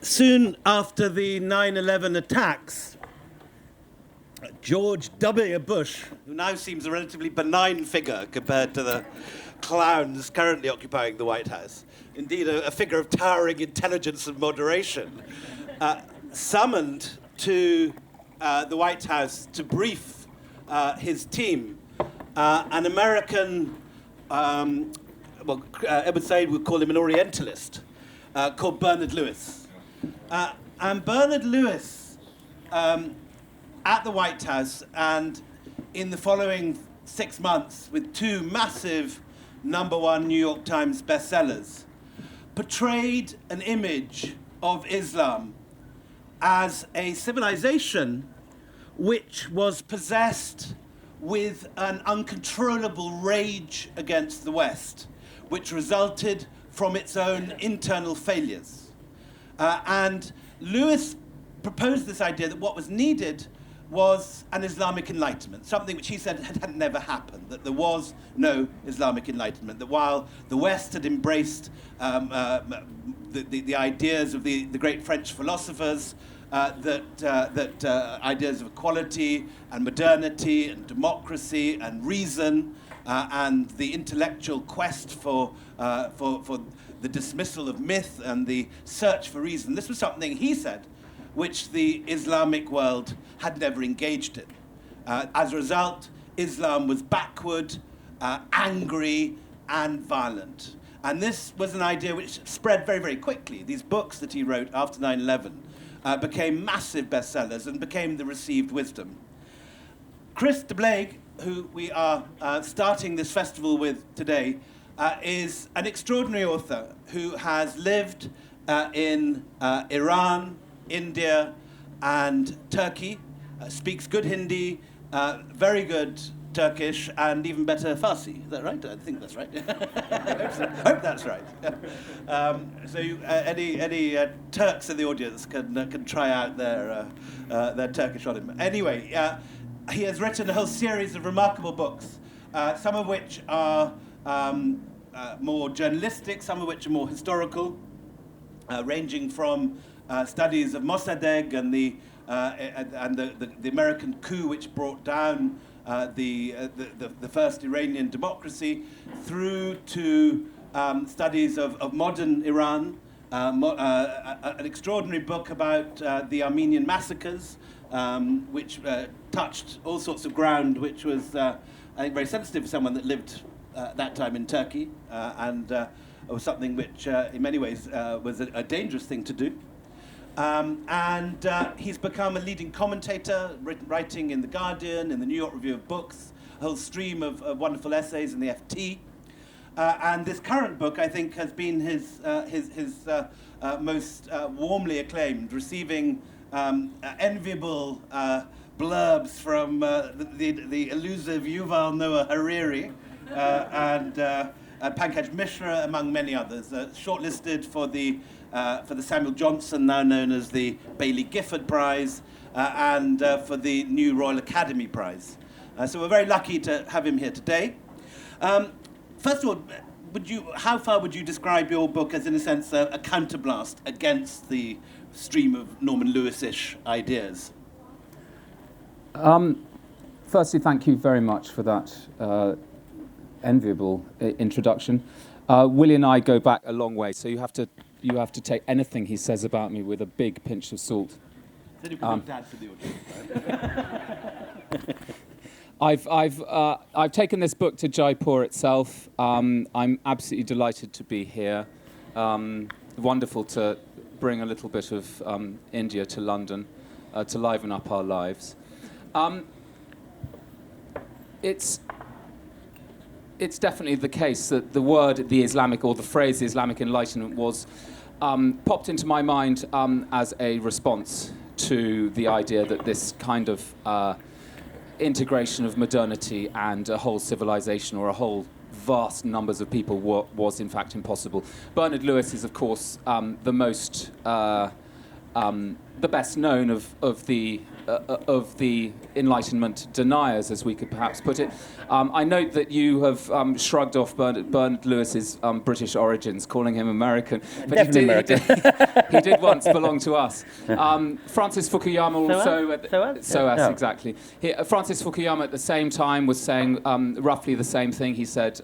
Soon after the 9/11 attacks, George W. Bush, who now seems a relatively benign figure compared to the clowns currently occupying the White House, indeed a figure of towering intelligence and moderation, summoned to the White House to brief his team an American, Edward Said would call him an Orientalist, called Bernard Lewis. And Bernard Lewis, at the White House and in the following 6 months with 2 massive #1 New York Times bestsellers, portrayed an image of Islam as a civilization which was possessed with an uncontrollable rage against the West, which resulted from its own internal failures. And Lewis proposed this idea that what was needed was an Islamic Enlightenment, something which he said had never happened, that there was no Islamic Enlightenment, that while the West had embraced the ideas of the great French philosophers, that ideas of equality and modernity and democracy and reason and the intellectual quest for the dismissal of myth and the search for reason, this was something, he said, which the Islamic world had never engaged in. As a result, Islam was backward, angry, and violent. And this was an idea which spread very, very quickly. These books that he wrote after 9/11 became massive bestsellers and became the received wisdom. Chris de Bellaigue, who we are starting this festival with today, is an extraordinary author who has lived in Iran, India, and Turkey, speaks good Hindi, very good Turkish, and even better Farsi. Is that right? I think that's right. I hope that's right. So any Turks in the audience can try out their Turkish on him. Anyway, he has written a whole series of remarkable books, some of which are more journalistic, some of which are more historical, ranging from studies of Mossadegh and the American coup which brought down the first Iranian democracy, through to studies of modern Iran, an extraordinary book about the Armenian massacres, which touched all sorts of ground, which was, I think, very sensitive for someone that lived that time in Turkey, and was something which, in many ways, was a dangerous thing to do. And he's become a leading commentator, writing in The Guardian, in the New York Review of Books, a whole stream of wonderful essays in the FT. And this current book, I think, has been his most warmly acclaimed, receiving enviable blurbs from the elusive Yuval Noah Harari and Pankaj Mishra, among many others, shortlisted for the Samuel Johnson, now known as the Bailey Gifford Prize, and for the new Royal Academy Prize. So we're very lucky to have him here today. First of all, how far would you describe your book as, in a sense, a counterblast against the stream of Norman Lewis-ish ideas? Firstly, thank you very much for that enviable introduction. Willie and I go back a long way, so you have to take anything he says about me with a big pinch of salt. Dad for the audience. I've taken this book to Jaipur itself. I'm absolutely delighted to be here. Wonderful to bring a little bit of India to London to liven up our lives. It's definitely the case that the word, the Islamic, or the phrase, the Islamic Enlightenment, was popped into my mind as a response to the idea that this kind of integration of modernity and a whole civilization, or a whole vast numbers of people, was in fact impossible. Bernard Lewis is, of course, the most the best known of the Enlightenment deniers, as we could perhaps put it. I note that you have shrugged off Bernard Lewis's British origins, calling him American. But he did once belong to us. Francis Fukuyama also... SOAS, exactly. Francis Fukuyama at the same time was saying roughly the same thing. He said...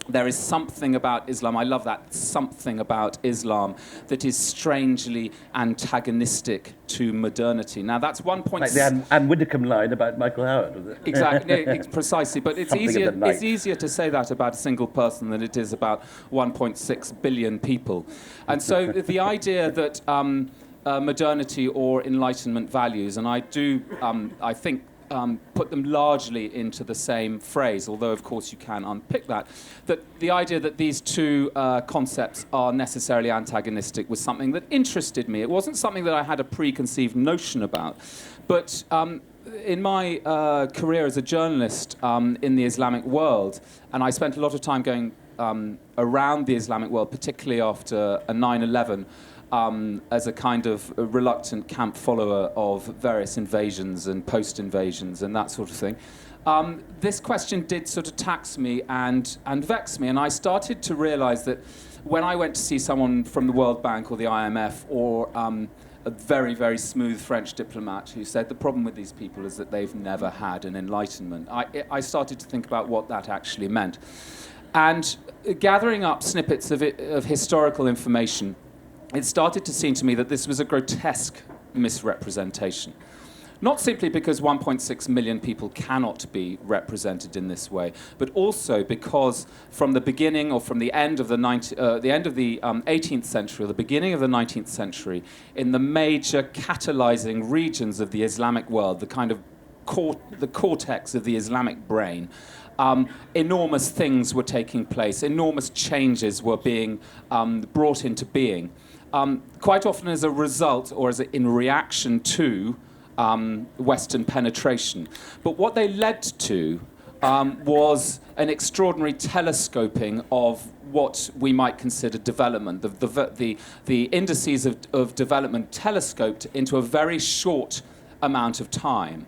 there is something about Islam, I love that, something about Islam that is strangely antagonistic to modernity. Now, that's one point... Like the Anne Widdecombe line about Michael Howard, was it? Exactly, precisely. But it's easier to say that about a single person than it is about 1.6 billion people. And so the idea that modernity or Enlightenment values, and I do, I think, put them largely into the same phrase, although of course you can unpick that the idea that these two concepts are necessarily antagonistic was something that interested me. It wasn't something that I had a preconceived notion about, but in my career as a journalist in the Islamic world, and I spent a lot of time going around the Islamic world, particularly after a 9/11, as a kind of reluctant camp follower of various invasions and post-invasions and that sort of thing. This question did sort of tax me and vex me, and I started to realise that when I went to see someone from the World Bank or the IMF or a very, very smooth French diplomat who said the problem with these people is that they've never had an enlightenment, I started to think about what that actually meant. And gathering up snippets of historical information, it started to seem to me that this was a grotesque misrepresentation. Not simply because 1.6 million people cannot be represented in this way, but also because from the beginning or from the end of the 18th century or the beginning of the 19th century, in the major catalyzing regions of the Islamic world, the kind of the cortex of the Islamic brain, enormous things were taking place, enormous changes were being brought into being. Quite often as a result or in reaction to Western penetration. But what they led to was an extraordinary telescoping of what we might consider development. The indices of development telescoped into a very short amount of time.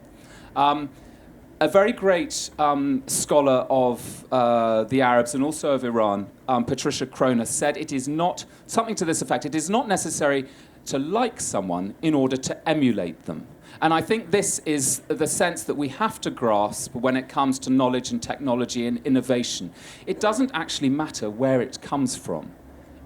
A very great scholar of the Arabs and also of Iran, Patricia Kroner, said it is not, something to this effect, it is not necessary to like someone in order to emulate them. And I think this is the sense that we have to grasp when it comes to knowledge and technology and innovation. It doesn't actually matter where it comes from.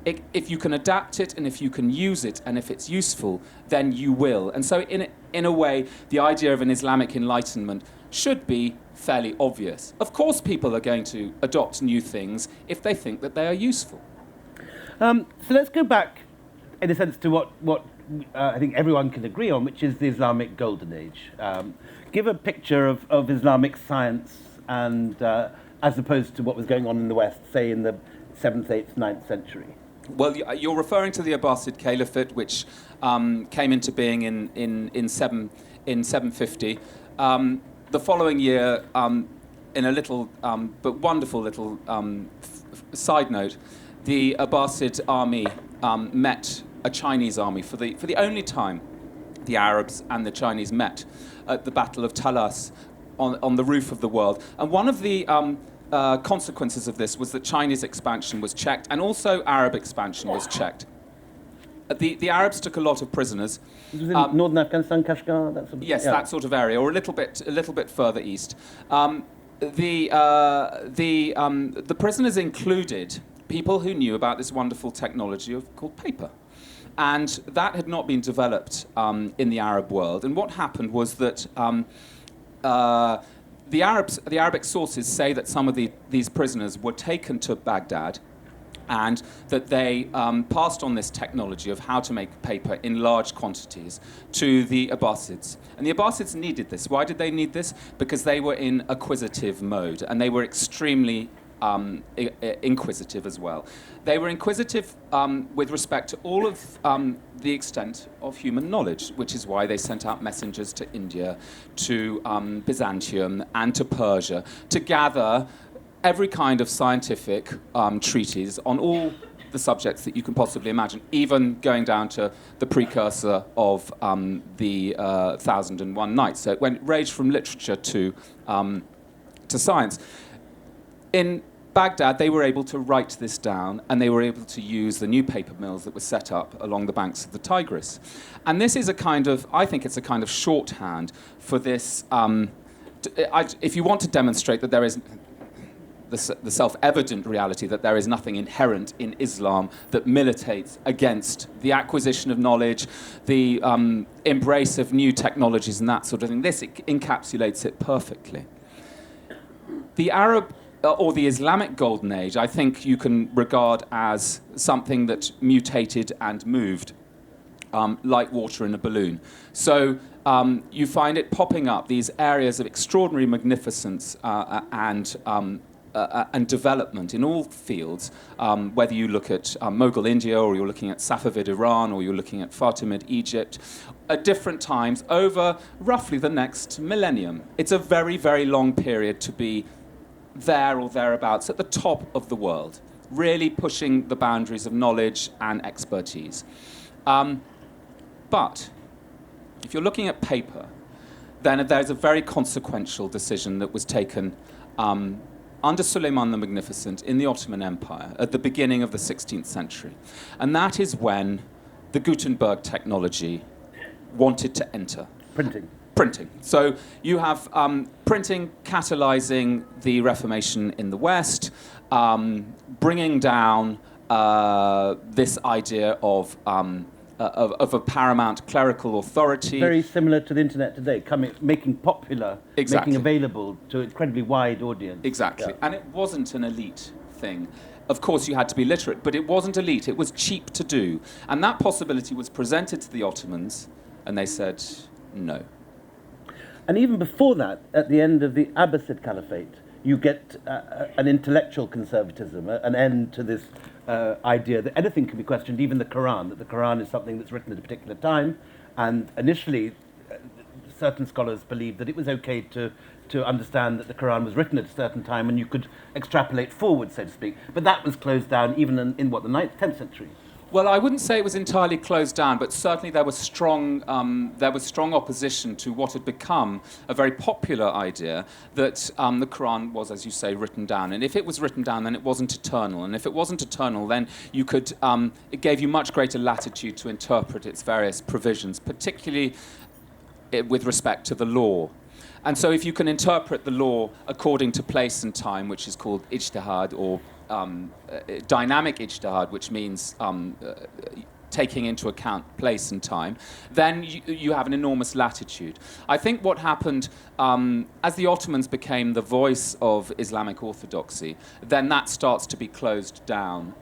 If you can adapt it and if you can use it and if it's useful, then you will. And so in a way, the idea of an Islamic Enlightenment should be fairly obvious. Of course people are going to adopt new things if they think that they are useful. So let's go back, in a sense, to what I think everyone can agree on, which is the Islamic Golden Age. Give a picture of Islamic science and as opposed to what was going on in the West, say in the 7th, 8th, 9th century. Well, you're referring to the Abbasid Caliphate, which came into being in 750. The following year, in a little but wonderful little side note, the Abbasid army met a Chinese army for the only time. The Arabs and the Chinese met at the Battle of Talas on the roof of the world, and one of the consequences of this was that Chinese expansion was checked, and also Arab expansion was checked. The Arabs took a lot of prisoners. It was in northern Afghanistan, Kashgar, that sort of... Yes, that sort of area, or a little bit further east. The prisoners included people who knew about this wonderful technology called paper. And that had not been developed in the Arab world. And what happened was that the Arabic sources say that some of these prisoners were taken to Baghdad and that they passed on this technology of how to make paper in large quantities to the Abbasids. And the Abbasids needed this. Why did they need this? Because they were in acquisitive mode, and they were extremely inquisitive as well. They were inquisitive with respect to all of the extent of human knowledge, which is why they sent out messengers to India, to Byzantium, and to Persia to gather every kind of scientific treatise on all the subjects that you can possibly imagine, even going down to the precursor of the 1001 Nights. So it ranged from literature to science. In Baghdad, they were able to write this down, and they were able to use the new paper mills that were set up along the banks of the Tigris. And this is I think it's a kind of shorthand for this. If you want to demonstrate that there is the self-evident reality that there is nothing inherent in Islam that militates against the acquisition of knowledge, the embrace of new technologies and that sort of thing, this encapsulates it perfectly. The Arab or the Islamic Golden Age, I think you can regard as something that mutated and moved like water in a balloon. So you find it popping up, these areas of extraordinary magnificence and development in all fields, whether you look at Mughal India, or you're looking at Safavid Iran, or you're looking at Fatimid Egypt, at different times over roughly the next millennium. It's a very, very long period to be there or thereabouts at the top of the world, really pushing the boundaries of knowledge and expertise. But if you're looking at paper, then there's a very consequential decision that was taken under Suleiman the Magnificent in the Ottoman Empire at the beginning of the 16th century. And that is when the Gutenberg technology wanted to enter. Printing. So you have printing catalyzing the Reformation in the West, bringing down this idea of a paramount clerical authority. Very similar to the internet today, making popular, Exactly. making available to an incredibly wide audience. Exactly. Yeah. And it wasn't an elite thing. Of course, you had to be literate, but it wasn't elite. It was cheap to do. And that possibility was presented to the Ottomans, and they said no. And even before that, at the end of the Abbasid Caliphate, you get an intellectual conservatism, an end to this idea that anything can be questioned, even the Quran, that the Quran is something that's written at a particular time. And initially, certain scholars believed that it was okay to understand that the Quran was written at a certain time and you could extrapolate forward, so to speak. But that was closed down even in what, the 9th, 10th century? Well, I wouldn't say it was entirely closed down, but certainly there was strong opposition to what had become a very popular idea that the Quran was, as you say, written down. And if it was written down, then it wasn't eternal. And if it wasn't eternal, then you could it gave you much greater latitude to interpret its various provisions, particularly with respect to the law. And so if you can interpret the law according to place and time, which is called ijtihad, or dynamic ijtihad, which means taking into account place and time, then you have an enormous latitude. I think what happened as the Ottomans became the voice of Islamic orthodoxy, then that starts to be closed down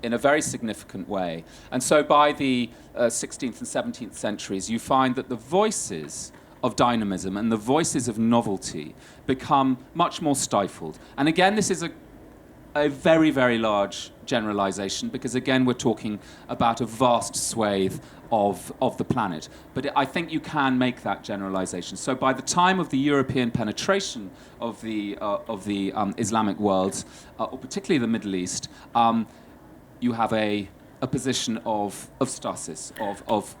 in a very significant way. And so by the 16th and 17th centuries, you find that the voices of dynamism and the voices of novelty become much more stifled. And again, this is a very, very large generalization, because again, we're talking about a vast swathe of the planet. But I think you can make that generalization. So by the time of the European penetration of the Islamic worlds, or particularly the Middle East, you have a position of stasis, of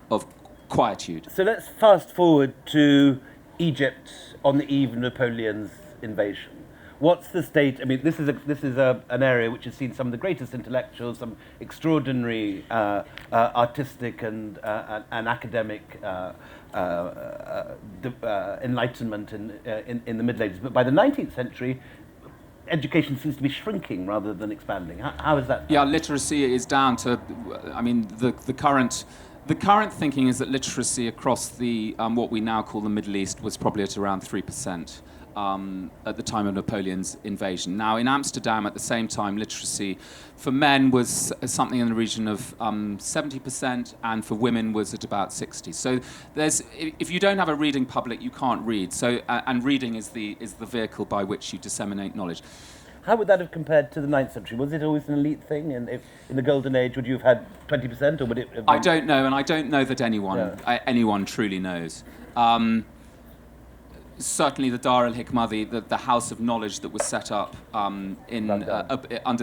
quietude. So let's fast forward to Egypt on the eve of Napoleon's invasion. What's the state? I mean, this is an area which has seen some of the greatest intellectuals, some extraordinary artistic and academic enlightenment in the Middle Ages. But by the 19th century, education seems to be shrinking rather than expanding. How is that? Yeah, literacy is down to, I mean, the current thinking is that literacy across the what we now call the Middle East was probably at around 3%. At the time of Napoleon's invasion. Now, in Amsterdam, at the same time, literacy for men was something in the region of 70%, and for women was at about 60%. So, if you don't have a reading public, you can't read. So, and reading is the vehicle by which you disseminate knowledge. How would that have compared to the 9th century? Was it always an elite thing? And if in the Golden Age, would you have had 20%, or would it have been... I don't know, and I don't know that anyone truly knows. certainly the Dar al-Hikmah, the house of knowledge that was set up under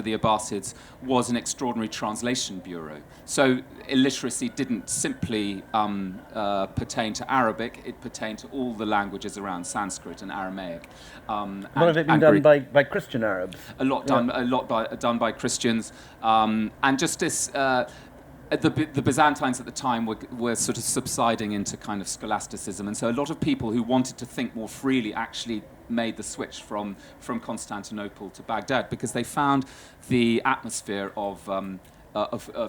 the Abbasids, was an extraordinary translation bureau. So illiteracy didn't simply pertain to Arabic, it pertained to all the languages around Sanskrit and Aramaic. A lot of it been done by Christian Arabs. A lot done by Christians. And just this... The Byzantines at the time were sort of subsiding into kind of scholasticism, and so a lot of people who wanted to think more freely actually made the switch from Constantinople to Baghdad because they found the atmosphere of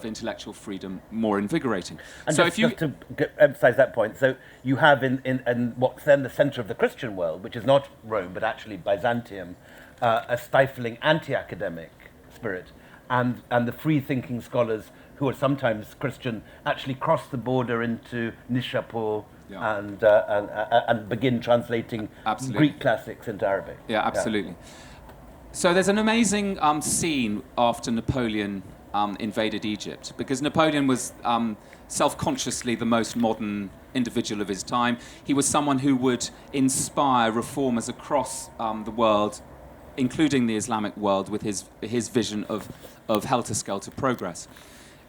intellectual freedom more invigorating. And so just to emphasise that point, so you have in what's then the centre of the Christian world, which is not Rome but actually Byzantium, a stifling anti-academic spirit, and the free-thinking scholars who are sometimes Christian, actually cross the border into Nishapur and begin translating Greek classics into Arabic. Yeah, absolutely. So there's an amazing scene after Napoleon invaded Egypt, because Napoleon was self-consciously the most modern individual of his time. He was someone who would inspire reformers across the world, including the Islamic world, with his vision of helter-skelter progress.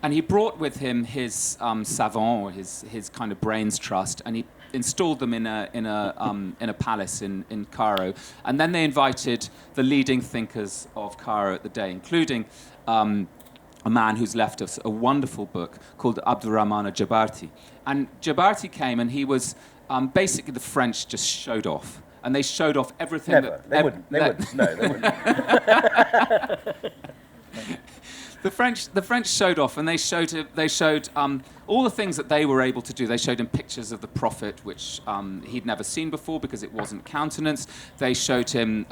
And he brought with him his savant, his kind of brains trust, and he installed them in a palace in Cairo. And then they invited the leading thinkers of Cairo at the day, including a man who's left us a wonderful book called Abdurrahman al-Jabarti. And Jabarti came, and he was basically the French just showed off. And they showed off everything. Never. They wouldn't. No, they wouldn't. The French showed off, and they showed all the things that they were able to do. They showed him pictures of the Prophet, which he'd never seen before because it wasn't countenanced. They showed him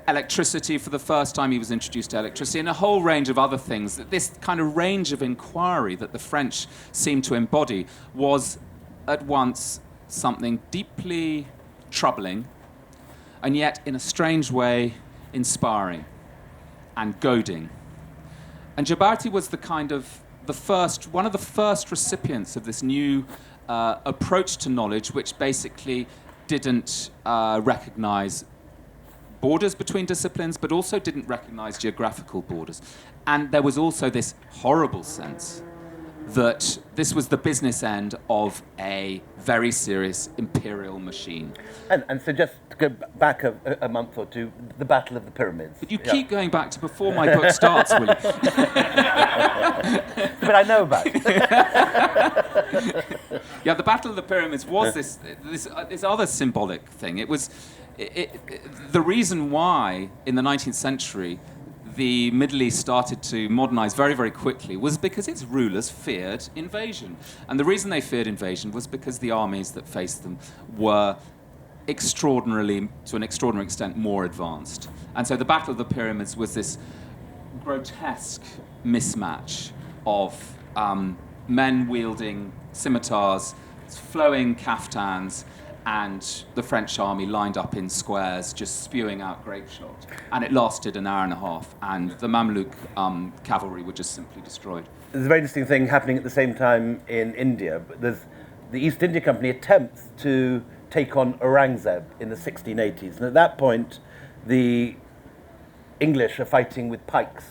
electricity for the first time. He was introduced to electricity, and a whole range of other things. This kind of range of inquiry that the French seemed to embody was at once something deeply troubling, and yet, in a strange way, inspiring and goading. And Jabarti was one of the first recipients of this new approach to knowledge, which basically didn't recognize borders between disciplines, but also didn't recognize geographical borders. And there was also this horrible sense that this was the business end of a very serious imperial machine. And so just to go back a month or two, the Battle of the Pyramids. But you keep going back to before my book starts, William. But I know about it. Yeah, the Battle of the Pyramids was this other symbolic thing. It was the reason why in the 19th century the Middle East started to modernize very, very quickly was because its rulers feared invasion. And the reason they feared invasion was because the armies that faced them were to an extraordinary extent, more advanced. And so the Battle of the Pyramids was this grotesque mismatch of men wielding scimitars, flowing caftans, and the French army lined up in squares, just spewing out grape shot. And it lasted an hour and a half, and the Mamluk cavalry were just simply destroyed. There's a very interesting thing happening at the same time in India. The East India Company attempts to take on Aurangzeb in the 1680s. And at that point, the English are fighting with pikes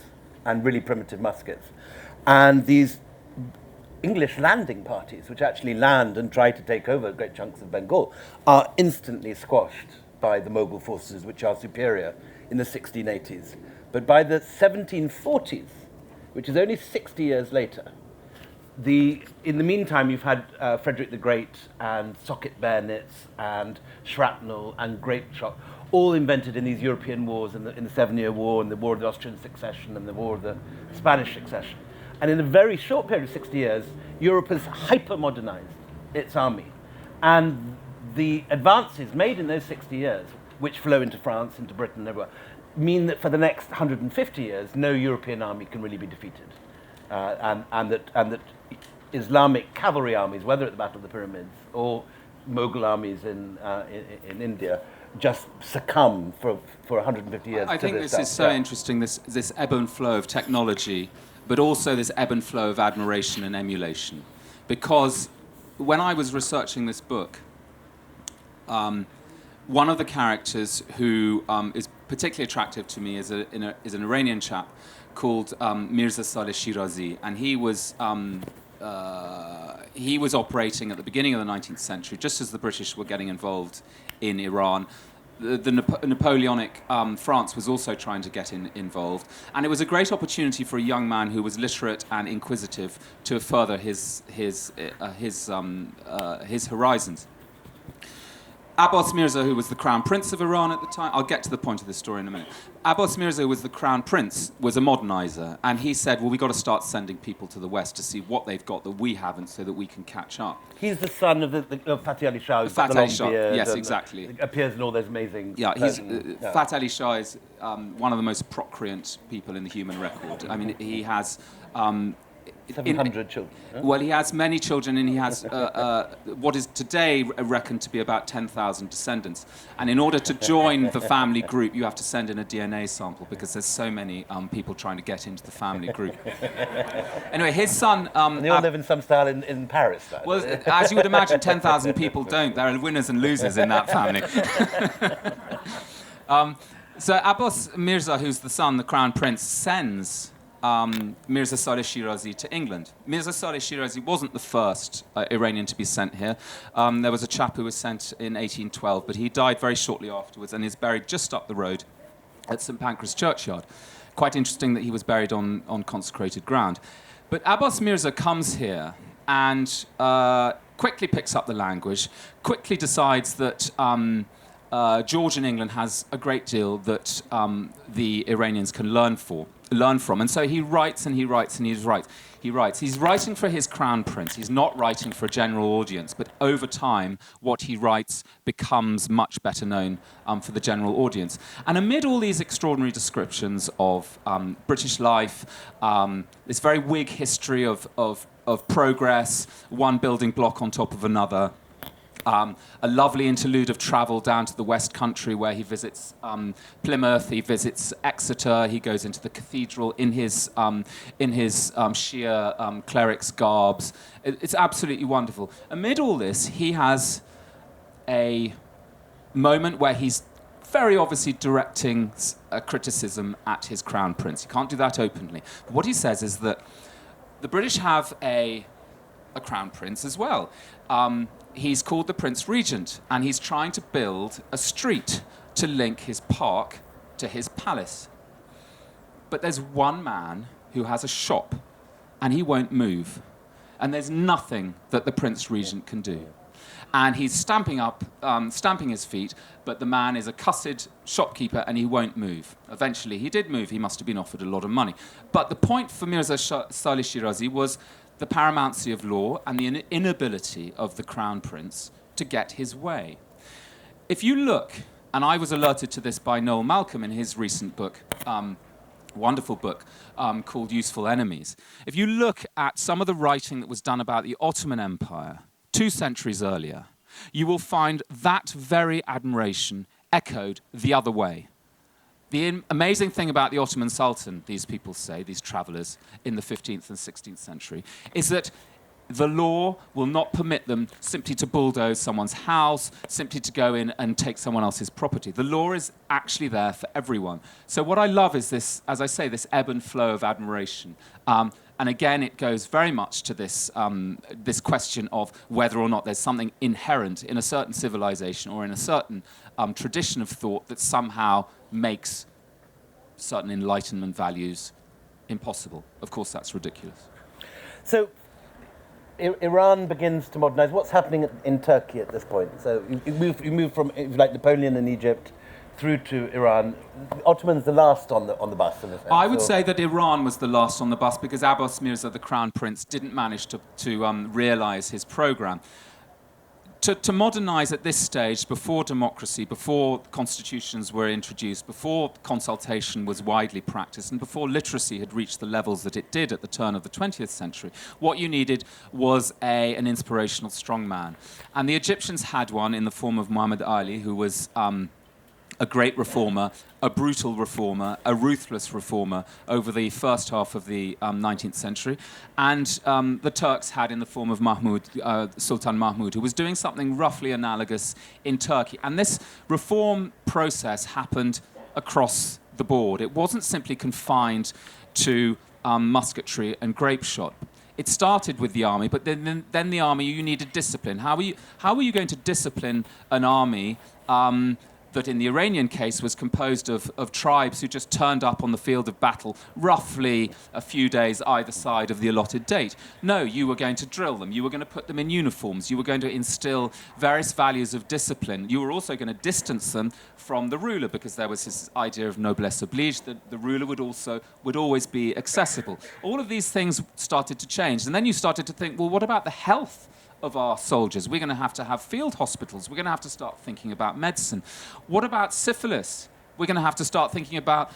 and really primitive muskets. And these English landing parties, which actually land and try to take over great chunks of Bengal, are instantly squashed by the Mughal forces, which are superior in the 1680s. But by the 1740s, which is only 60 years later, in the meantime, you've had Frederick the Great and socket bayonets and shrapnel and grape shot, all invented in these European wars, in the 7-Year War, and the War of the Austrian Succession, and the War of the Spanish Succession. And in a very short period of 60 years, Europe has hyper-modernized its army. And the advances made in those 60 years, which flow into France, into Britain, everywhere, mean that for the next 150 years, no European army can really be defeated. And that Islamic cavalry armies, whether at the Battle of the Pyramids or Mughal armies in India, just succumb for 150 years. I think this is so interesting, this ebb and flow of technology, but also this ebb and flow of admiration and emulation. Because when I was researching this book, one of the characters who is particularly attractive to me is an Iranian chap called Mirza Saleh Shirazi, and he was operating at the beginning of the 19th century, just as the British were getting involved in Iran. The Napoleonic France was also trying to get involved, and it was a great opportunity for a young man who was literate and inquisitive to further his horizons. Abbas Mirza, who was the crown prince of Iran at the time, I'll get to the point of this story in a minute. Abbas Mirza, who was the crown prince, was a modernizer, and he said, well, we've got to start sending people to the West to see what they've got that we haven't so that we can catch up. He's the son of Fatih Ali Shah, who's got the Fatih Ali long Shah, beard yes, and exactly. appears in all those amazing... Yeah, Fatih Ali Shah is one of the most procreant people in the human record. I mean, he has... 700 children. Huh? Well, he has many children, and he has what is today reckoned to be about 10,000 descendants. And in order to join the family group, you have to send in a DNA sample because there's so many people trying to get into the family group. Anyway, his son... and they all live in some style in Paris, though. Well, as you would imagine, 10,000 people don't. There are winners and losers in that family. So Abbas Mirza, who's the son, the crown prince, sends... Mirza Saleh Shirazi to England. Mirza Saleh Shirazi wasn't the first Iranian to be sent here. There was a chap who was sent in 1812, but he died very shortly afterwards and is buried just up the road at St Pancras Churchyard. Quite interesting that he was buried on consecrated ground. But Abbas Mirza comes here and quickly picks up the language, quickly decides that Georgian England has a great deal that the Iranians can learn from. And so he writes and he writes and he writes. He's writing for his crown prince. He's not writing for a general audience. But over time, what he writes becomes much better known for the general audience. And amid all these extraordinary descriptions of British life, this very Whig history of progress, one building block on top of another, a lovely interlude of travel down to the West Country where he visits Plymouth, he visits Exeter, he goes into the cathedral in his Shia cleric's garbs. It's absolutely wonderful. Amid all this, he has a moment where he's very obviously directing a criticism at his crown prince. He can't do that openly. But what he says is that the British have a crown prince as well. He's called the Prince Regent, and he's trying to build a street to link his park to his palace. But there's one man who has a shop, and he won't move. And there's nothing that the Prince Regent can do. And he's stamping his feet, but the man is a cussed shopkeeper, and he won't move. Eventually, he did move. He must have been offered a lot of money. But the point for Mirza Saleh Shirazi was the paramountcy of law and the inability of the crown prince to get his way. If you look, and I was alerted to this by Noel Malcolm in his recent book, wonderful book called Useful Enemies. If you look at some of the writing that was done about the Ottoman Empire 2 centuries earlier, you will find that very admiration echoed the other way. The amazing thing about the Ottoman Sultan, these people say, these travelers in the 15th and 16th century, is that the law will not permit them simply to bulldoze someone's house, simply to go in and take someone else's property. The law is actually there for everyone. So what I love is this, as I say, this ebb and flow of admiration. And again, it goes very much to this question of whether or not there's something inherent in a certain civilization or in a certain tradition of thought that somehow makes certain Enlightenment values impossible. Of course, that's ridiculous. So, Iran begins to modernize. What's happening in Turkey at this point? So, you move from, if you like, Napoleon in Egypt through to Iran. The Ottomans the last on the bus. In a sense, I would say that Iran was the last on the bus because Abbas Mirza, the crown prince, didn't manage to realize his program. To modernize at this stage, before democracy, before constitutions were introduced, before consultation was widely practiced, and before literacy had reached the levels that it did at the turn of the 20th century, what you needed was an inspirational strongman. And the Egyptians had one in the form of Muhammad Ali, who was a great reformer, a brutal reformer, a ruthless reformer over the first half of the 19th century. And the Turks had in the form of Sultan Mahmud, who was doing something roughly analogous in Turkey. And this reform process happened across the board. It wasn't simply confined to musketry and grape shot. It started with the army, but then the army, you needed discipline. How were you going to discipline an army that in the Iranian case was composed of tribes who just turned up on the field of battle roughly a few days either side of the allotted date? No, you were going to drill them. You were going to put them in uniforms. You were going to instill various values of discipline. You were also going to distance them from the ruler, because there was this idea of noblesse oblige, that the ruler would always be accessible. All of these things started to change. And then you started to think, well, what about the health of our soldiers? We're going to have field hospitals. We're going to have to start thinking about medicine. What about syphilis? We're going to have to start thinking about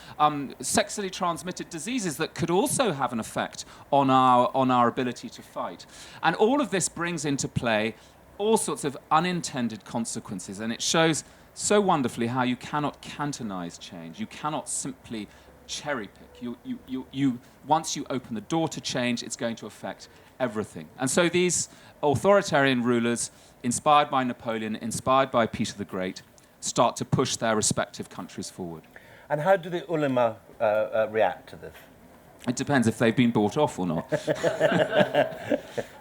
sexually transmitted diseases that could also have an effect on our ability to fight. And all of this brings into play all sorts of unintended consequences, and it shows so wonderfully how you cannot cantonize change. You cannot simply cherry pick. Once you open the door to change, it's going to affect everything. And so these authoritarian rulers, inspired by Napoleon, inspired by Peter the Great, start to push their respective countries forward. And how do the ulama react to this? It depends if they've been bought off or not.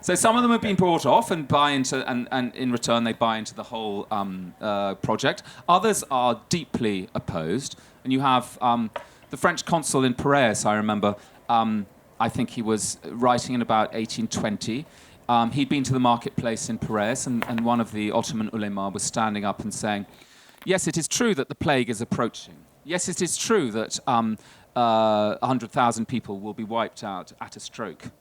So some of them have been bought off and buy into, and in return they buy into the whole project. Others are deeply opposed. And you have the French consul in Piraeus, I remember, I think he was writing in about 1820. He'd been to the marketplace in Piraeus, and one of the Ottoman ulema was standing up and saying, yes, it is true that the plague is approaching. Yes, it is true that 100,000 people will be wiped out at a stroke.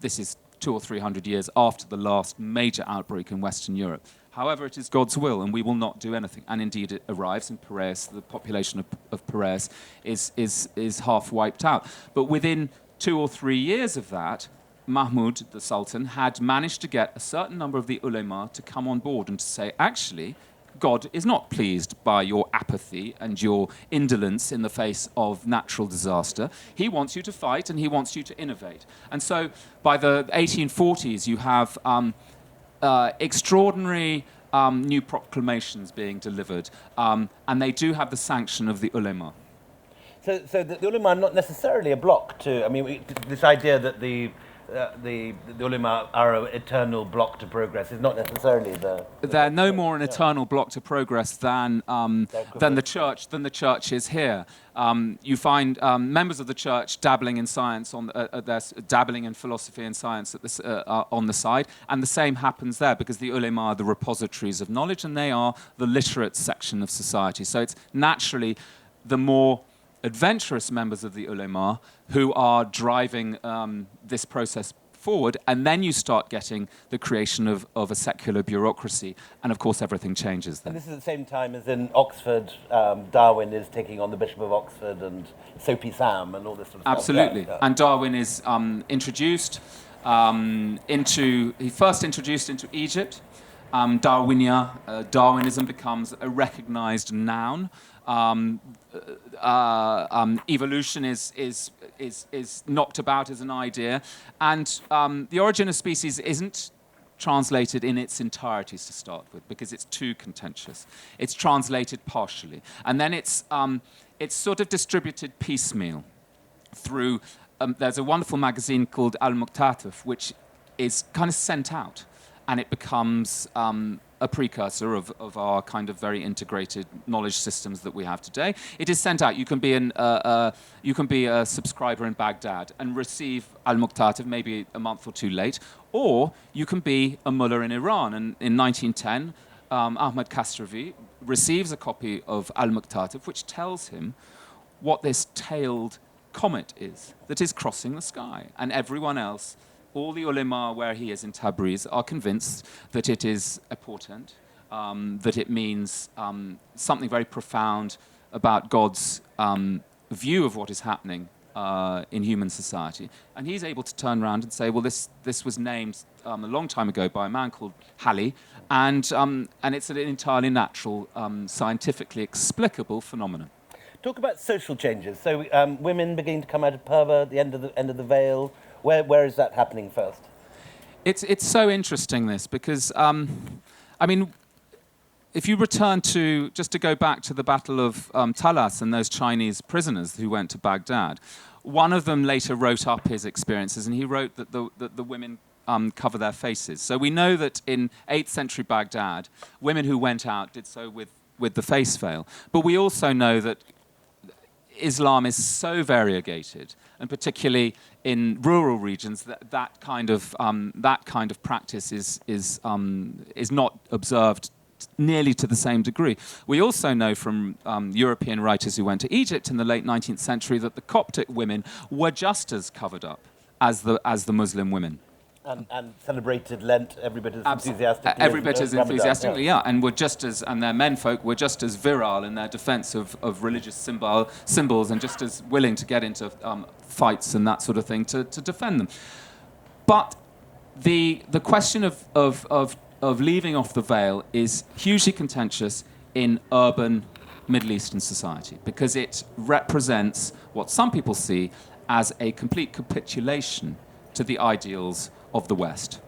This is 200 or 300 years after the last major outbreak in Western Europe. However, it is God's will, and we will not do anything. And indeed, it arrives in Piraeus. The population of Piraeus is half wiped out. But within 2 or 3 years of that, Mahmud, the Sultan, had managed to get a certain number of the ulema to come on board and to say, actually, God is not pleased by your apathy and your indolence in the face of natural disaster. He wants you to fight, and he wants you to innovate. And so by the 1840s, you have extraordinary new proclamations being delivered, and they do have the sanction of the ulema. So the ulama are not necessarily a block to, I mean, this idea that the ulama are an eternal block to progress is not necessarily the... They're no more an eternal block to progress than the church. Than the church is here. You find members of the church dabbling in science, dabbling in philosophy and science on the side, and the same happens there, because the ulama are the repositories of knowledge, and they are the literate section of society. So it's naturally the more adventurous members of the ulama who are driving this process forward, and then you start getting the creation of a secular bureaucracy, and of course everything changes then. And this is at the same time as in Oxford, Darwin is taking on the Bishop of Oxford and Soapy Sam and all this sort of Absolutely. stuff. Yeah. And Darwin is introduced he first introduced into Egypt. Darwinism becomes a recognized noun. Evolution is knocked about as an idea, and the origin of species isn't translated in its entirety to start with, because it's too contentious. It's translated partially, and then it's sort of distributed piecemeal through. There's a wonderful magazine called Al-Muqtataf, which is kind of sent out, and it becomes a precursor of our kind of very integrated knowledge systems that we have today. It is sent out. You can be a subscriber in Baghdad and receive Al-Muqtataf maybe a month or two late, or you can be a mullah in Iran. And in 1910, Ahmad Kasravi receives a copy of Al-Muqtataf, which tells him what this tailed comet is that is crossing the sky, and everyone else, all the ulema where he is in Tabriz, are convinced that it is a portent, that it means something very profound about God's view of what is happening in human society. And he's able to turn around and say, well, this was named a long time ago by a man called Halley, and it's an entirely natural, scientifically explicable phenomenon. Talk about social changes. So women beginning to come out of purva at the end of the veil. Where is that happening first? It's so interesting, this, because I mean, if you return to, just to go back to the Battle of Talas and those Chinese prisoners who went to Baghdad, one of them later wrote up his experiences, and he wrote that the women cover their faces. So we know that in 8th century Baghdad, women who went out did so with the face veil. But we also know that Islam is so variegated, and particularly in rural regions, that kind of practice is not observed nearly to the same degree. We also know from European writers who went to Egypt in the late 19th century that the Coptic women were just as covered up as the Muslim women. And celebrated Lent every bit as enthusiastically. Every bit as enthusiastically, yeah. And their menfolk were just as virile in their defence of religious symbols, and just as willing to get into fights and that sort of thing to defend them. But the question of leaving off the veil is hugely contentious in urban Middle Eastern society, because it represents what some people see as a complete capitulation to the ideals of the West.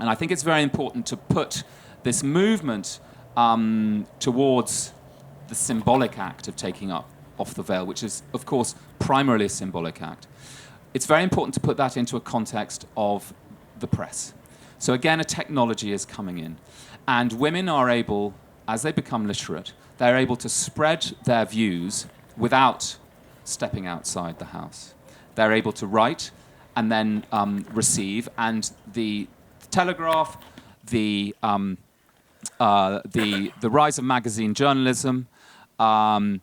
And I think it's very important to put this movement towards the symbolic act of taking off the veil, which is, of course, primarily a symbolic act. It's very important to put that into a context of the press. So again, a technology is coming in, and women are able, as they become literate, they're able to spread their views without stepping outside the house. They're able to write and then receive, and the Telegraph, the rise of magazine journalism, and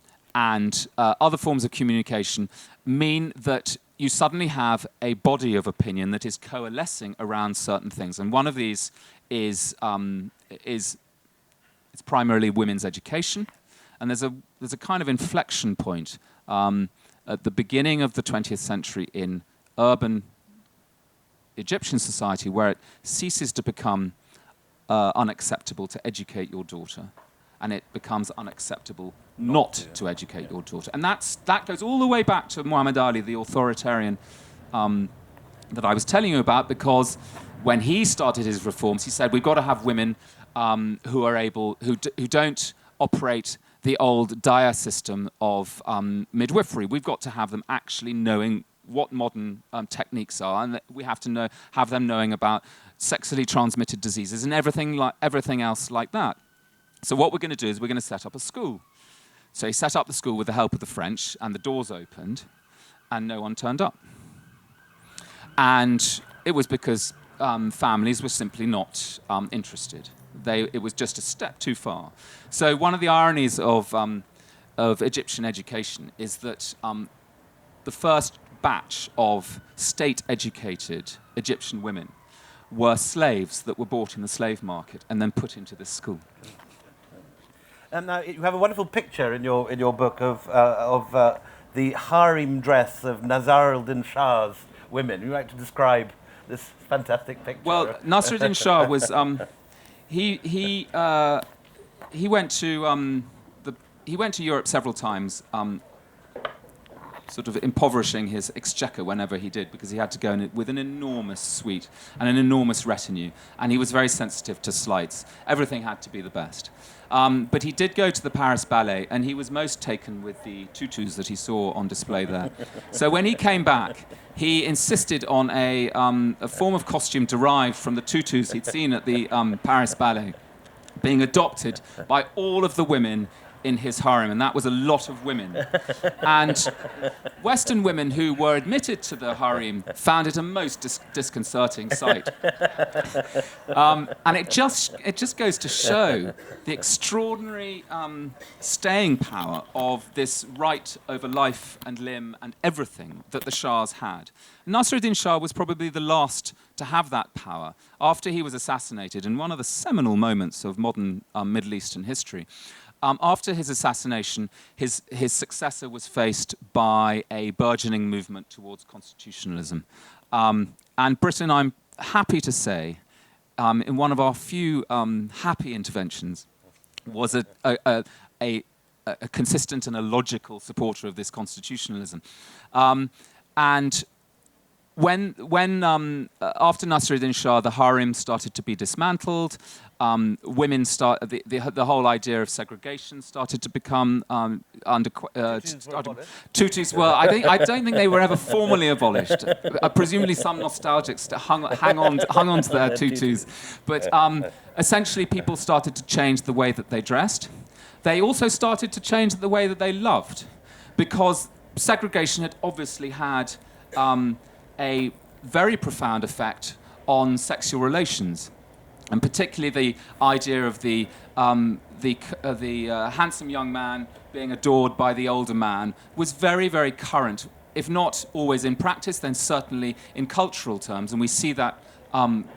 other forms of communication mean that you suddenly have a body of opinion that is coalescing around certain things, and one of these is it's primarily women's education, and there's a kind of inflection point at the beginning of the 20th century in urban Egyptian society where it ceases to become unacceptable to educate your daughter, and it becomes unacceptable not to educate your daughter. And that goes all the way back to Muhammad Ali, the authoritarian that I was telling you about, because when he started his reforms, he said, we've got to have women who are able, who don't operate the old dire system of midwifery. We've got to have them actually knowing what modern techniques are, and we have to have them knowing about sexually transmitted diseases and everything else like that. So what we're going to do is we're going to set up a school. So he set up the school with the help of the French, and the doors opened, and no one turned up. And it was because families were simply not interested. It was just a step too far. So one of the ironies of Egyptian education is that the first batch of state-educated Egyptian women were slaves that were bought in the slave market and then put into this school. And now you have a wonderful picture in your book of the harem dress of Nasr al-Din Shah's women. Would you like to describe this fantastic picture? Well, Nasr-al-Din Shah was he went to Europe several times, sort of impoverishing his exchequer whenever he did, because he had to go in with an enormous suite and an enormous retinue, and he was very sensitive to slights. Everything had to be the best. But he did go to the Paris Ballet, and he was most taken with the tutus that he saw on display there. So when he came back, he insisted on a form of costume derived from the tutus he'd seen at the Paris Ballet being adopted by all of the women in his harem, and that was a lot of women. And Western women who were admitted to the harem found it a most disconcerting sight. And it just goes to show the extraordinary staying power of this right over life and limb and everything that the Shahs had. Nasr-al-Din Shah was probably the last to have that power after he was assassinated in one of the seminal moments of modern Middle Eastern history. after his assassination, his successor was faced by a burgeoning movement towards constitutionalism. And Britain, I'm happy to say, in one of our few happy interventions, was a consistent and a logical supporter of this constitutionalism. And when after Nasruddin Shah, the harem started to be dismantled. Women the whole idea of segregation started to become tutus. Well, I don't think they were ever formally abolished. Presumably, some nostalgics hung on to their tutus. But essentially, people started to change the way that they dressed. They also started to change the way that they loved, because segregation had obviously had a very profound effect on sexual relations, and particularly the idea of the handsome young man being adored by the older man was very, very current, if not always in practice, then certainly in cultural terms, and we see that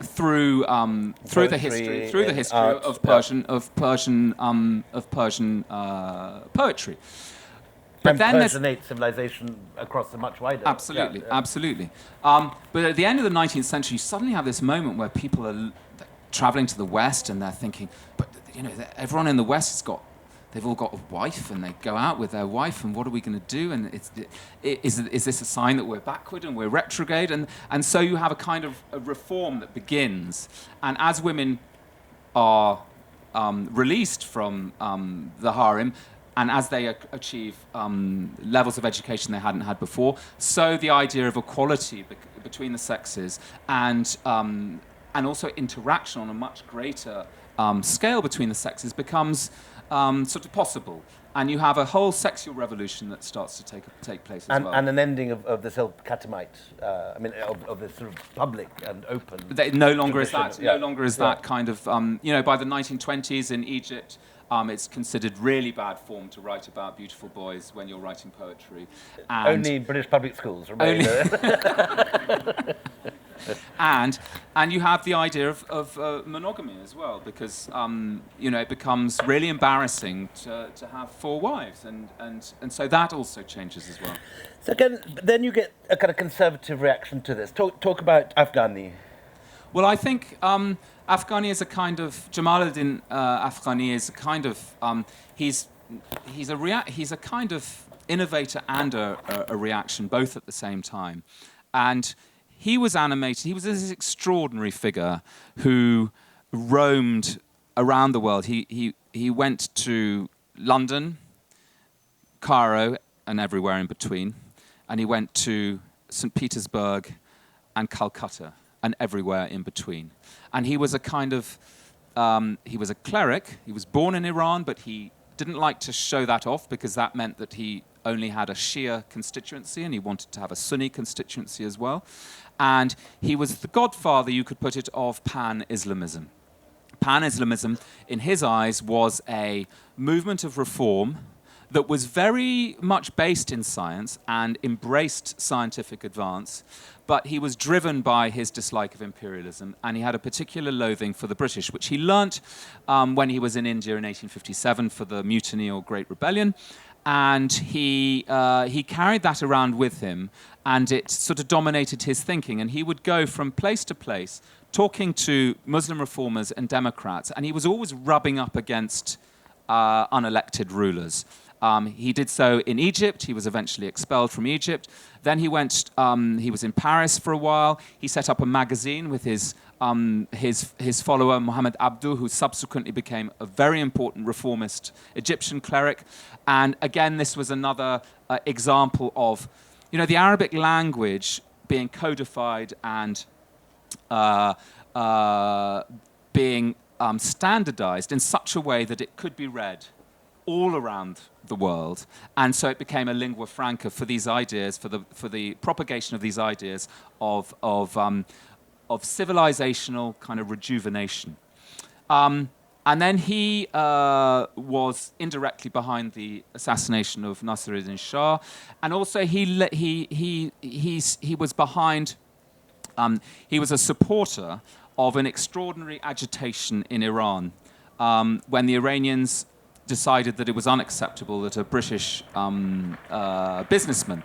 through the history of Persian poetry. But then Persianate civilization across a much wider. Absolutely, absolutely. But at the end of the 19th century, you suddenly have this moment where people are traveling to the West, and they're thinking, but everyone in the West they've all got a wife, and they go out with their wife, and what are we going to do? And is this a sign that we're backward and we're retrograde? And so you have a kind of a reform that begins, and as women are released from the harem, and as they achieve levels of education they hadn't had before, so the idea of equality between the sexes and also interaction on a much greater scale between the sexes becomes sort of possible. And you have a whole sexual revolution that starts to take place as well. And an ending of this old Catamite, of this sort of public and open. No longer is that. No longer is that kind of. By the 1920s in Egypt, it's considered really bad form to write about beautiful boys when you're writing poetry. And only British public schools remain. And you have the idea of monogamy as well, because it becomes really embarrassing to have 4 wives, and so that also changes as well. So again, then you get a kind of conservative reaction to this. Talk about Afghani. Well, I think Afghani is a kind of Jamaluddin Afghani is a kind of he's a kind of innovator and a reaction both at the same time, and he was animated. He was this extraordinary figure who roamed around the world. He went to London, Cairo, and everywhere in between, and he went to St. Petersburg and Calcutta and everywhere in between. And he was a kind of he was a cleric. He was born in Iran, but he didn't like to show that off because that meant that he only had a Shia constituency, and he wanted to have a Sunni constituency as well. And he was the godfather, you could put it, of pan-Islamism. Pan-Islamism, in his eyes, was a movement of reform that was very much based in science and embraced scientific advance, but he was driven by his dislike of imperialism, and he had a particular loathing for the British, which he learnt when he was in India in 1857 for the Mutiny or Great Rebellion. And he carried that around with him, and it sort of dominated his thinking. And he would go from place to place, talking to Muslim reformers and Democrats, and he was always rubbing up against unelected rulers. He did so in Egypt. He was eventually expelled from Egypt. Then he went. He was in Paris for a while. He set up a magazine with his follower Muhammad Abduh, who subsequently became a very important reformist Egyptian cleric. And again, this was another example of, the Arabic language being codified and being standardized in such a way that it could be read all around the world, and so it became a lingua franca for these ideas, for the propagation of these ideas of civilizational kind of rejuvenation. And then he was indirectly behind the assassination of Nasruddin Shah, and also he was behind. He was a supporter of an extraordinary agitation in Iran when the Iranians decided that it was unacceptable that a British businessman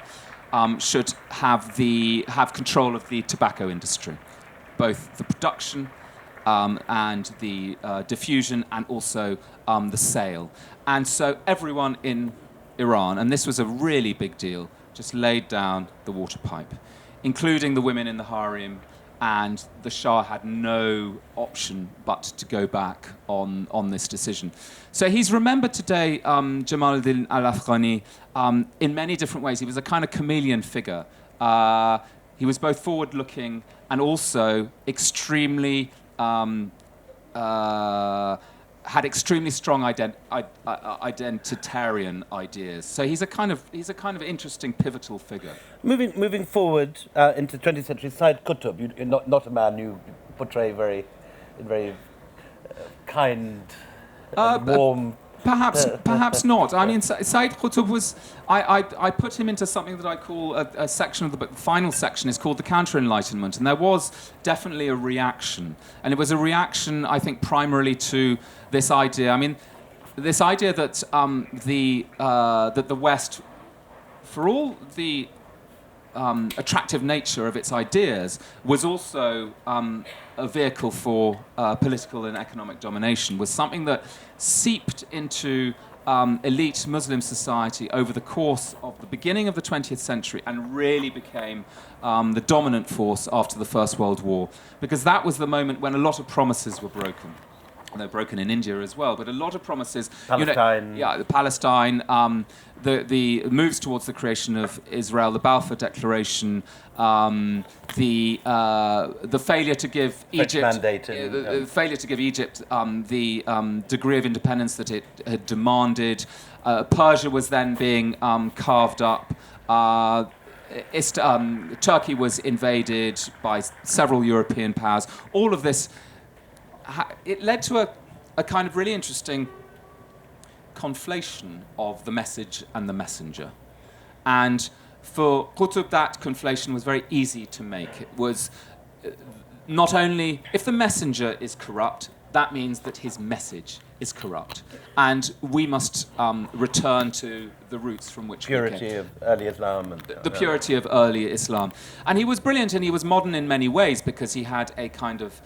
should have control of the tobacco industry, both the production and the diffusion and also the sale. And so everyone in Iran, and this was a really big deal, just laid down the water pipe, including the women in the harem, and the Shah had no option but to go back on this decision. So he's remembered today, Jamaluddin al-Afghani, in many different ways. He was a kind of chameleon figure. He was both forward-looking and also extremely had extremely strong identitarian ideas. So he's a kind of interesting pivotal figure. Moving forward into the 20th century, Said Qutb, you're not a man you portray very kind, and warm. Perhaps not. I mean, Said Qutb was. I put him into something that I call a section of the book. The final section is called the Counter-Enlightenment, and there was definitely a reaction, and it was a reaction, I think, primarily to this idea. I mean, this idea that that the West, for all the attractive nature of its ideas, was also a vehicle for political and economic domination, was something that seeped into elite Muslim society over the course of the beginning of the 20th century and really became the dominant force after the First World War, because that was the moment when a lot of promises were broken. They're broken in India as well, but a lot of promises. Palestine. Palestine, the moves towards the creation of Israel, the Balfour Declaration, the failure to give Egypt, the failure to give Egypt the degree of independence that it had demanded. Persia was then being carved up. Turkey was invaded by several European powers. All of this. It led to a kind of really interesting conflation of the message and the messenger. And for Qutb, that conflation was very easy to make. It was not only, if the messenger is corrupt, that means that his message is corrupt. And we must return to the roots from which we came. Purity of early Islam. And, the purity of early Islam. And he was brilliant, and he was modern in many ways because he had a kind of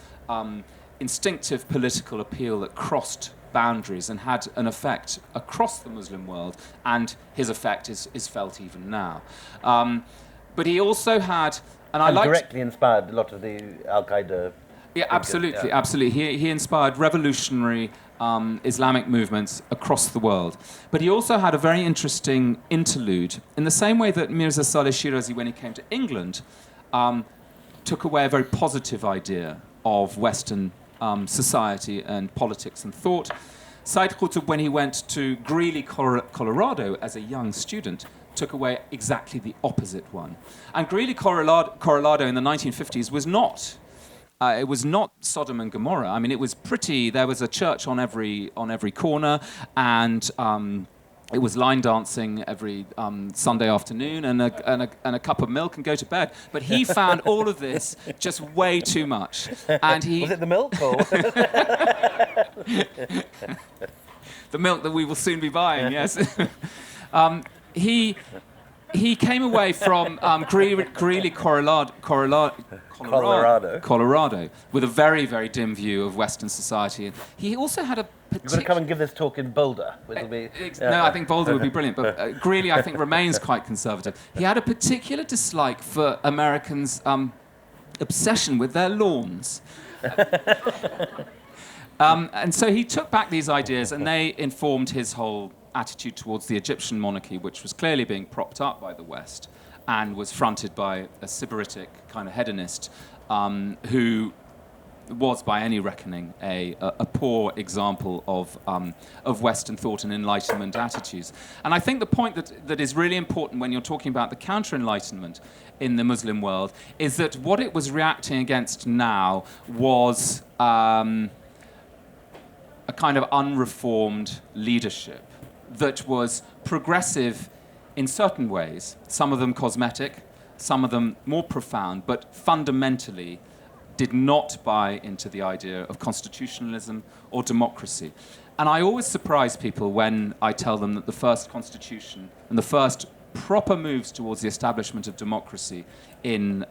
instinctive political appeal that crossed boundaries and had an effect across the Muslim world, and his effect is felt even now. But he also had, and directly inspired a lot of the Al-Qaeda. Yeah, absolutely. He inspired revolutionary Islamic movements across the world. But he also had a very interesting interlude, in the same way that Mirza Saleh Shirazi, when he came to England, took away a very positive idea of Western society and politics and thought. Said Qutb, when he went to Greeley, Colorado, as a young student, took away exactly the opposite one. And Greeley, Colorado in the 1950s was not. It was not Sodom and Gomorrah. I mean, it was pretty. There was a church on every corner, and it was line dancing every Sunday afternoon, and a cup of milk and go to bed. But he found all of this just way too much. And was it the milk or the milk that we will soon be buying? Yes. He came away from Greeley, Colorado, with a very, very dim view of Western society. He also had a particular... You're going to come and give this talk in Boulder. No, I think Boulder would be brilliant, but Greeley, I think, remains quite conservative. He had a particular dislike for Americans' obsession with their lawns. And so he took back these ideas, and they informed his whole attitude towards the Egyptian monarchy, which was clearly being propped up by the West and was fronted by a sybaritic kind of hedonist who was, by any reckoning, a poor example of Western thought and Enlightenment attitudes. And I think the point that is really important when you're talking about the counter-Enlightenment in the Muslim world is that what it was reacting against now was a kind of unreformed leadership that was progressive in certain ways, some of them cosmetic, some of them more profound, but fundamentally did not buy into the idea of constitutionalism or democracy. And I always surprise people when I tell them that the first constitution and the first proper moves towards the establishment of democracy in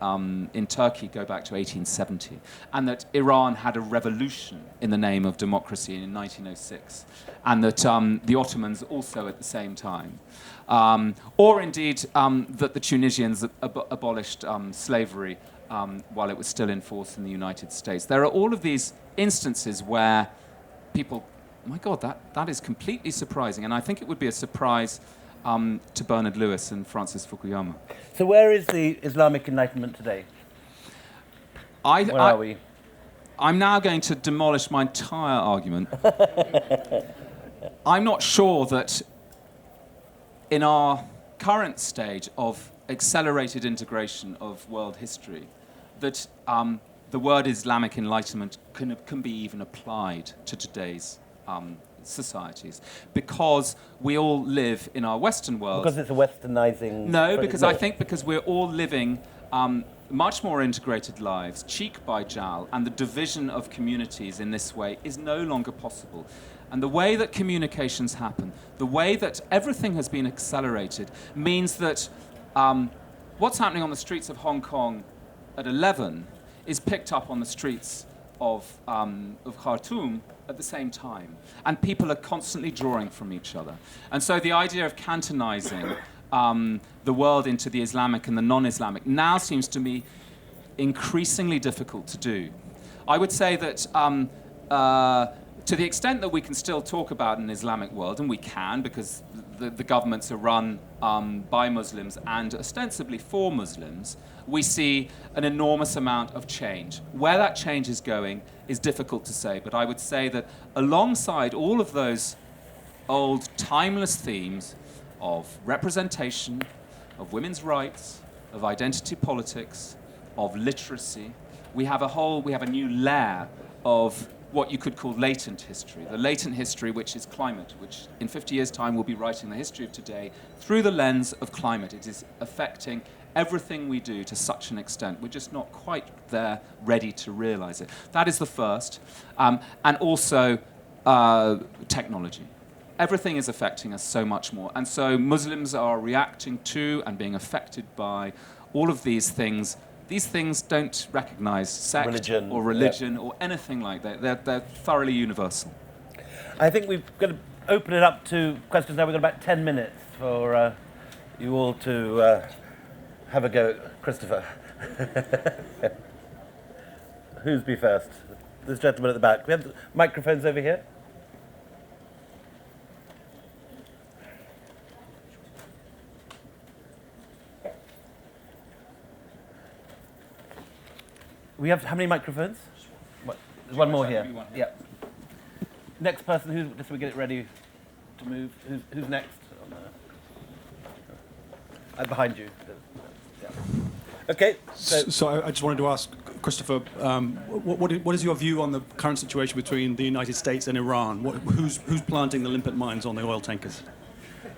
Turkey go back to 1870, and that Iran had a revolution in the name of democracy in 1906, and that the Ottomans also at the same time. Or indeed that the Tunisians abolished slavery while it was still in force in the United States. There are all of these instances where people, oh my God, that is completely surprising. And I think it would be a surprise to Bernard Lewis and Francis Fukuyama. So where is the Islamic Enlightenment today? Where are we? I'm now going to demolish my entire argument. I'm not sure that in our current stage of accelerated integration of world history, that the word Islamic Enlightenment can be even applied to today's societies, because we all live in our Western world. Because it's a westernizing... No, because I think because we're all living much more integrated lives, cheek by jowl, and the division of communities in this way is no longer possible. And the way that communications happen, the way that everything has been accelerated, means that what's happening on the streets of Hong Kong at 11 is picked up on the streets of Khartoum at the same time. And people are constantly drawing from each other. And so the idea of cantonizing the world into the Islamic and the non-Islamic now seems to me increasingly difficult to do. I would say that to the extent that we can still talk about an Islamic world, and we can because the governments are run by Muslims and ostensibly for Muslims, we see an enormous amount of change. Where that change is going is difficult to say, but I would say that alongside all of those old timeless themes of representation, of women's rights, of identity politics, of literacy, we have a new layer of what you could call latent history. The latent history, which is climate, which in 50 years' time will be writing the history of today through the lens of climate. It is affecting everything we do to such an extent. We're just not quite there ready to realize it. That is the first. And also technology. Everything is affecting us so much more. And so Muslims are reacting to and being affected by all of these things. These things don't recognize sect or religion or anything like that. They're thoroughly universal. I think we've got to open it up to questions now. We've got about 10 minutes for you all to have a go at Christopher. Who's be first? This gentleman at the back. We have microphones over here. We have how many microphones? There's one more here. Yeah. Next person, just so we get it ready to move. Who's next? Behind you. Yeah. Okay. So I just wanted to ask Christopher, what is your view on the current situation between the United States and Iran? Who's planting the limpet mines on the oil tankers?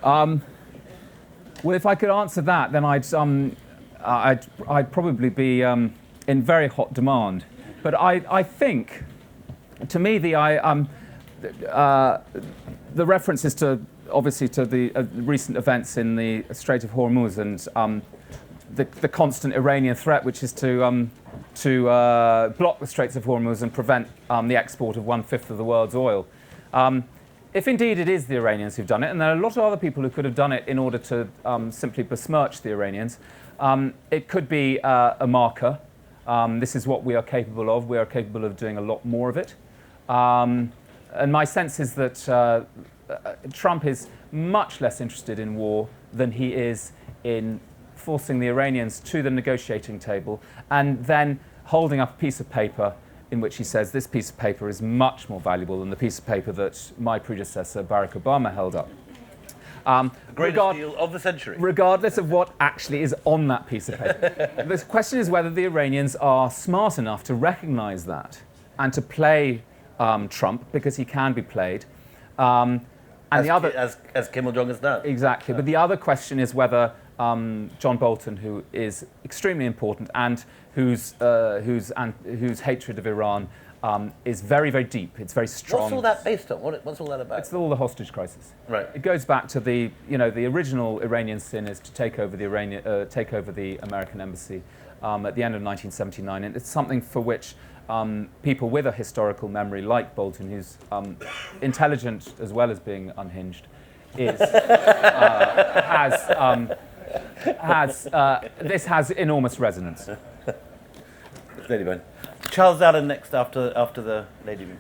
Well, if I could answer that, then I'd probably be in very hot demand. But I think, to me, the references to obviously to the recent events in the Strait of Hormuz and the constant Iranian threat, which is to block the Straits of Hormuz and prevent the export of 1/5 of the world's oil. If indeed it is the Iranians who've done it, and there are a lot of other people who could have done it in order to simply besmirch the Iranians, it could be a marker. This is what we are capable of. We are capable of doing a lot more of it. And my sense is that Trump is much less interested in war than he is in forcing the Iranians to the negotiating table and then holding up a piece of paper in which he says this piece of paper is much more valuable than the piece of paper that my predecessor, Barack Obama, held up. Greatest deal of the century. Regardless of what actually is on that piece of paper. The question is whether the Iranians are smart enough to recognize that and to play Trump, because he can be played. As Kim Il-jung has done. Exactly. But the other question is whether John Bolton, who is extremely important and whose hatred of Iran is very, very deep. It's very strong. What's all that based on? What's all that about? It's all the hostage crisis. Right. It goes back to the original Iranian sin is to take over the American embassy at the end of 1979, and it's something for which people with a historical memory, like Bolton, who's intelligent as well as being unhinged, this has enormous resonance. Ladybone. Charles Allen next after the lady. It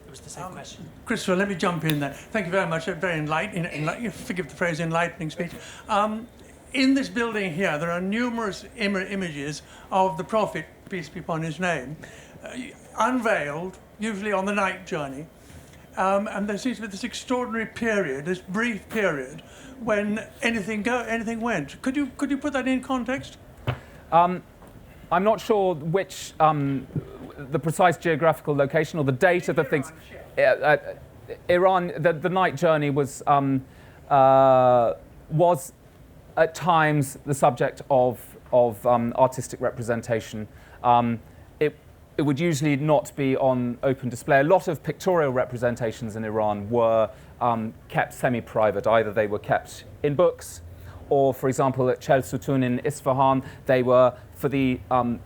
was the same question. Christopher, let me jump in there. Thank you very much. A very enlightening, forgive the phrase, enlightening speech. In this building here, there are numerous images of the Prophet, peace be upon his name, unveiled, usually on the night journey. And there seems to be this extraordinary period, this brief period, when anything went. Could you put that in context? I'm not sure which the precise geographical location or the date of the things. Iran, the night journey was at times the subject of artistic representation. It would usually not be on open display. A lot of pictorial representations in Iran were kept semi-private. Either they were kept in books, or, for example, at Chel Sutun in Isfahan, they were for the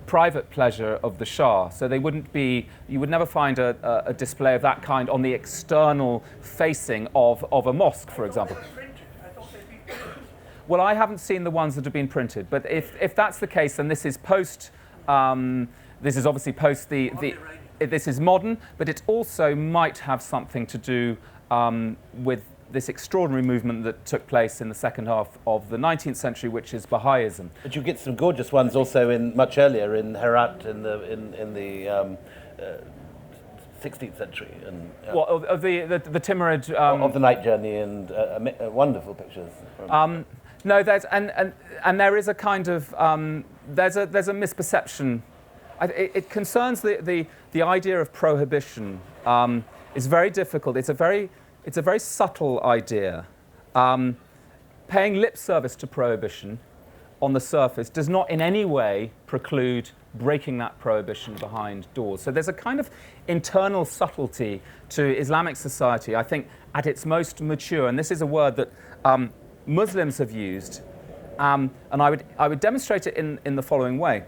private pleasure of the Shah. So they wouldn't be, you would never find a display of that kind on the external facing of a mosque, for example. Well, I haven't seen the ones that have been printed, but if that's the case, then this is post. This is obviously post this is modern, but it also might have something to do with this extraordinary movement that took place in the second half of the 19th century, which is Baha'ism. But you get some gorgeous ones also much earlier in Herat in the 16th century. And, well, of the Timurid of the night journey and wonderful pictures. No, there's and there is a kind of there's a misperception. It concerns the idea of prohibition. Is very difficult. It's a very subtle idea. Paying lip service to prohibition on the surface does not in any way preclude breaking that prohibition behind doors. So there's a kind of internal subtlety to Islamic society, I think, at its most mature, and this is a word that Muslims have used, and I would demonstrate it in the following way.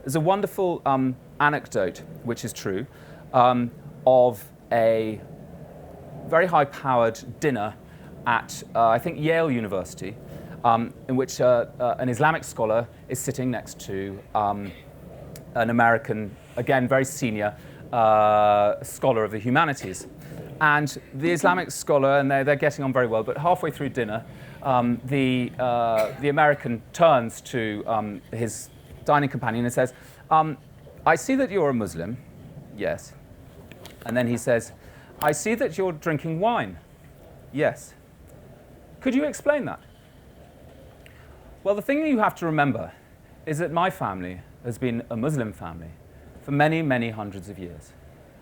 There's a wonderful anecdote, which is true, of a very high-powered dinner at, I think, Yale University, in which an Islamic scholar is sitting next to an American, again, very senior scholar of the humanities. And the Islamic scholar, and they're getting on very well, but halfway through dinner, the American turns to his dining companion and says, I see that you're a Muslim. Yes. And then he says, I see that you're drinking wine. Yes. Could you explain that? Well, the thing that you have to remember is that my family has been a Muslim family for many, many hundreds of years.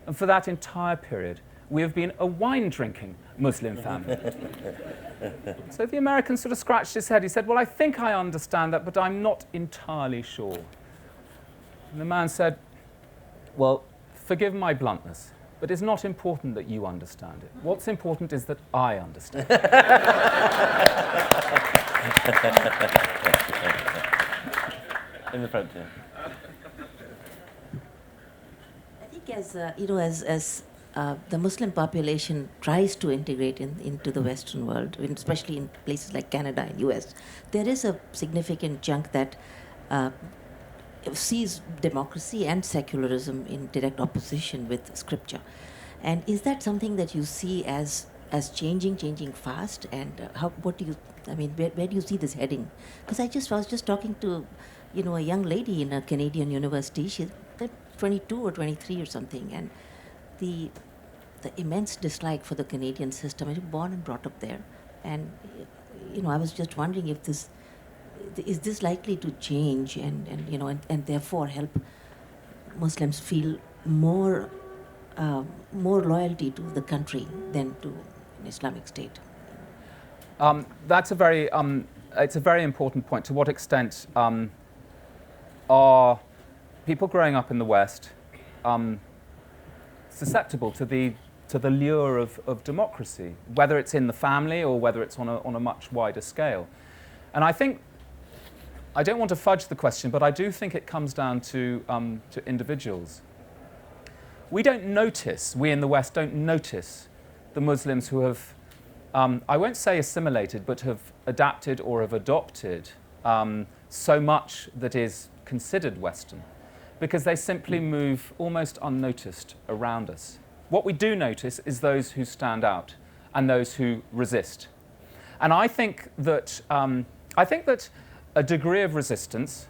And for that entire period, we have been a wine-drinking Muslim family. So the American sort of scratched his head. He said, well, I think I understand that, but I'm not entirely sure. And the man said, well, forgive my bluntness, but it's not important that you understand it. What's important is that I understand it. In the front here. I think as the Muslim population tries to integrate into the Western world, especially in places like Canada and US, there is a significant chunk that sees democracy and secularism in direct opposition with scripture. And is that something that you see as changing fast? And where do you see this heading? Because I was just talking to, a young lady in a Canadian university. She's 22 or 23 or something, and the immense dislike for the Canadian system. I was born and brought up there, and I was just wondering if this is likely to change, and therefore help Muslims feel more loyalty to the country than to an Islamic State. That's it's a very important point. To what extent are people growing up in the West susceptible to the lure of democracy, whether it's in the family or whether it's on a much wider scale. And I think, I don't want to fudge the question, but I do think it comes down to individuals. We in the West don't notice the Muslims who have, I won't say assimilated, but have adapted or have adopted so much that is considered Western, because they simply move almost unnoticed around us. What we do notice is those who stand out and those who resist. And I think that a degree of resistance,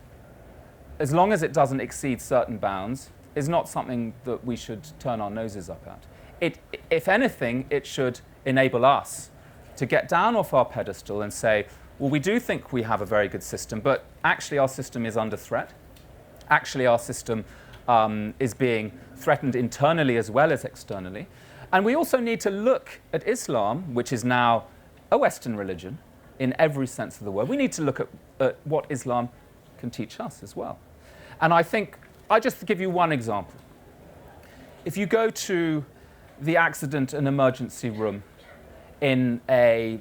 as long as it doesn't exceed certain bounds, is not something that we should turn our noses up at. If anything, it should enable us to get down off our pedestal and say, well, we do think we have a very good system, but actually our system is under threat. Actually, our system is being threatened internally as well as externally. And we also need to look at Islam, which is now a Western religion in every sense of the word. We need to look at what Islam can teach us as well. And I think, I'll just give you one example. If you go to the accident and emergency room in a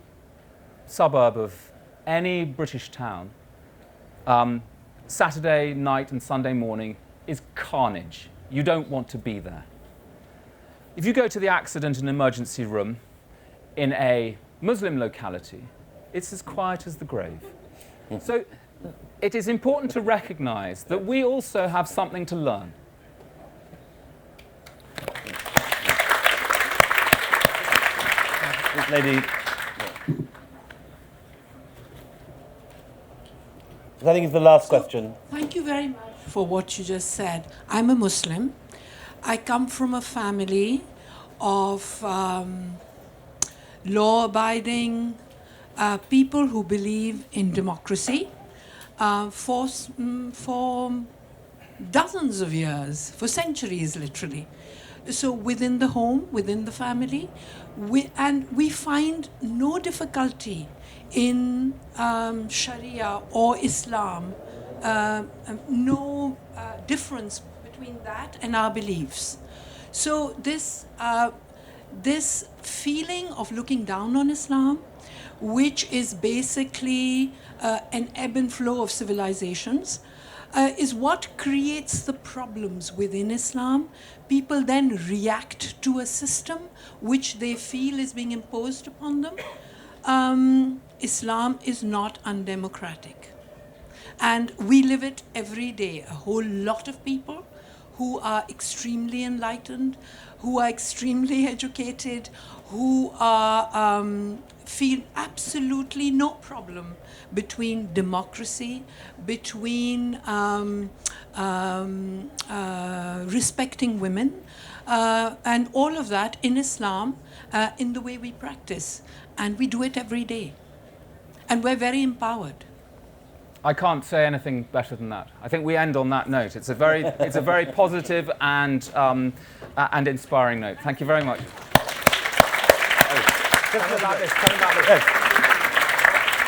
suburb of any British town, Saturday night and Sunday morning is carnage. You don't want to be there. If you go to the accident and emergency room in a Muslim locality, it's as quiet as the grave. So it is important to recognize that we also have something to learn. This lady. I think it's the last question. Thank you very much for what you just said. I'm a Muslim. I come from a family of law-abiding people who believe in democracy for dozens of years, for centuries literally. So within the home, within the family, we find no difficulty in Sharia or Islam, no difference between that and our beliefs. So this feeling of looking down on Islam, which is basically an ebb and flow of civilizations, is what creates the problems within Islam. People then react to a system which they feel is being imposed upon them. Islam is not undemocratic. And we live it every day. A whole lot of people who are extremely enlightened, who are extremely educated, who are, feel absolutely no problem between democracy, between respecting women, and all of that in Islam, in the way we practice. And we do it every day. And we're very empowered. I can't say anything better than that. I think we end on that note. It's a very positive and inspiring note. Thank you very much.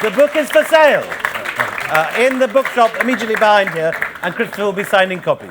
The book is for sale in the bookshop immediately behind here, and Christopher will be signing copies.